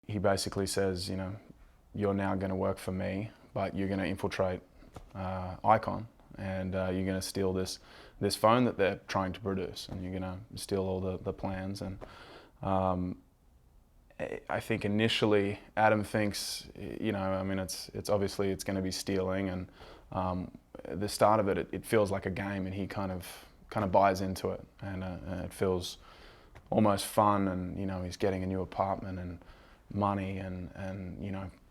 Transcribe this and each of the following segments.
he basically says, you're now going to work for me, but you're going to infiltrate Icon, and you're going to steal this phone that they're trying to produce, and you're going to steal all the plans. And I think initially Adam thinks, it's obviously it's going to be stealing, and the start of it feels like a game, and he kind of buys into it, and it feels almost fun, and he's getting a new apartment and money and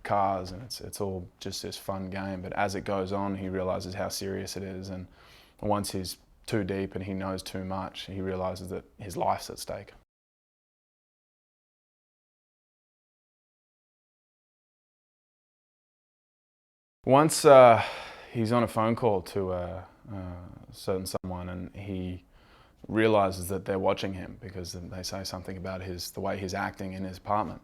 cars, and it's all just this fun game. But as it goes on, he realizes how serious it is, and once he's too deep and he knows too much, he realizes that his life's at stake. Once he's on a phone call to a certain someone, and he realizes that they're watching him because they say something about the way he's acting in his apartment.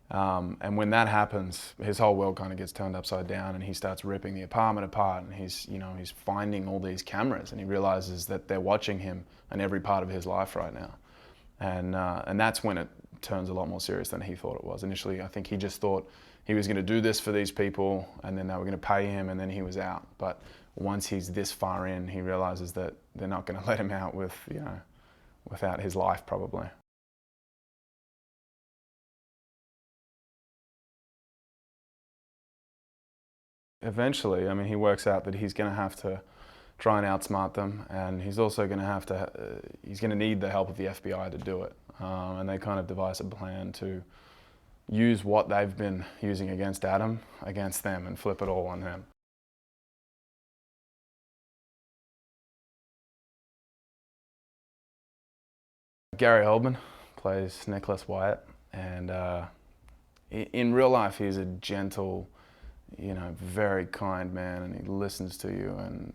And when that happens, his whole world kind of gets turned upside down, and he starts ripping the apartment apart, and he's finding all these cameras, and he realizes that they're watching him in every part of his life right now. And that's when it turns a lot more serious than he thought it was. Initially, I think he just thought he was going to do this for these people, and then they were going to pay him, and then he was out. But once he's this far in, he realizes that they're not going to let him out without his life, probably. Eventually, he works out that he's going to have to try and outsmart them, and he's also going to he's going to need the help of the FBI to do it. And they kind of devise a plan to use what they've been using against Adam against them and flip it all on him. Gary Oldman plays Nicholas Wyatt, and in real life he's a gentle, very kind man, and he listens to you, and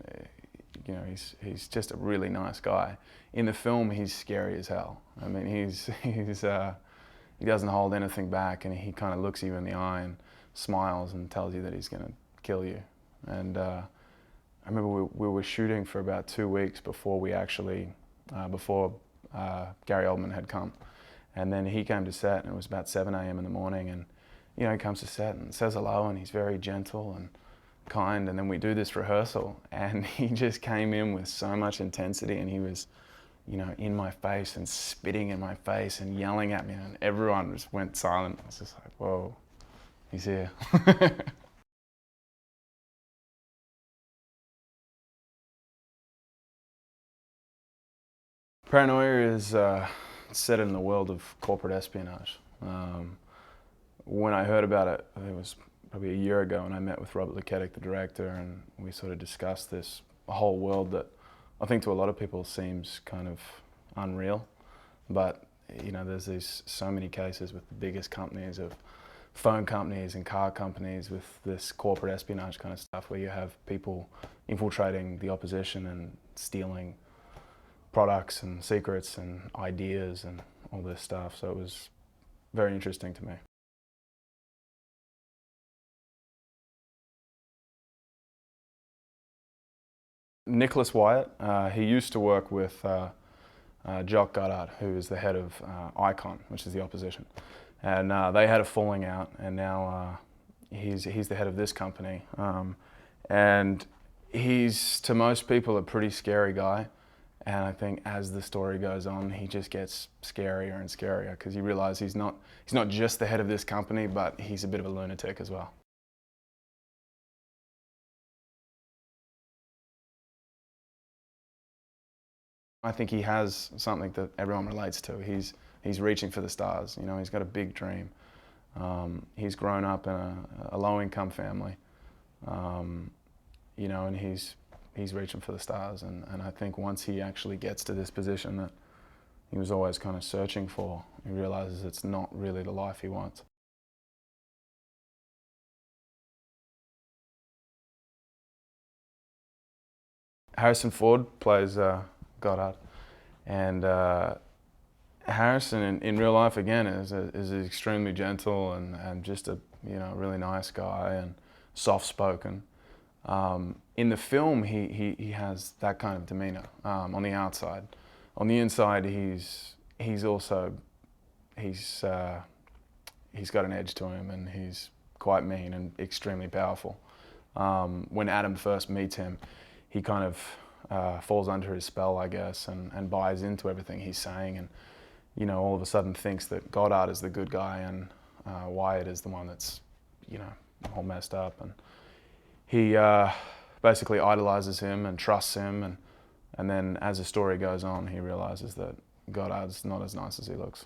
he's just a really nice guy. In the film, he's scary as hell. He doesn't hold anything back, and he kind of looks you in the eye and smiles and tells you that he's going to kill you. And I remember we were shooting for about 2 weeks before we actually, before Gary Oldman had come. And then he came to set, and it was about 7 a.m. in the morning, and he comes to set and says hello, and he's very gentle and kind, and then we do this rehearsal, and he just came in with so much intensity, and he was, in my face and spitting in my face and yelling at me, and everyone just went silent. I was just like, whoa, he's here. Paranoia is set in the world of corporate espionage. When I heard about it, I think it was probably a year ago, and I met with Robert Luketic, the director, and we sort of discussed this whole world that I think to a lot of people seems kind of unreal. But there's so many cases with the biggest companies, of phone companies and car companies, with this corporate espionage kind of stuff, where you have people infiltrating the opposition and stealing products and secrets and ideas and all this stuff. So it was very interesting to me. Nicholas Wyatt, he used to work with Jock Goddard, who is the head of Icon, which is the opposition. And they had a falling out, and now he's the head of this company. And he's, to most people, a pretty scary guy. And I think as the story goes on, he just gets scarier and scarier, because you realize he's not just the head of this company, but he's a bit of a lunatic as well. I think he has something that everyone relates to. He's reaching for the stars. He's got a big dream. He's grown up in a low-income family, and he's reaching for the stars. And I think once he actually gets to this position that he was always kind of searching for, he realizes it's not really the life he wants. Harrison Ford plays Goddard, and Harrison in real life, again, is extremely gentle and just a really nice guy and soft-spoken. In the film, he has that kind of demeanor on the outside. On the inside, he's he's got an edge to him, and he's quite mean and extremely powerful. When Adam first meets him, he kind of falls under his spell, I guess, and buys into everything he's saying, and all of a sudden thinks that Goddard is the good guy and Wyatt is the one that's all messed up, and he basically idolizes him and trusts him, and then as the story goes on, he realizes that Goddard's not as nice as he looks.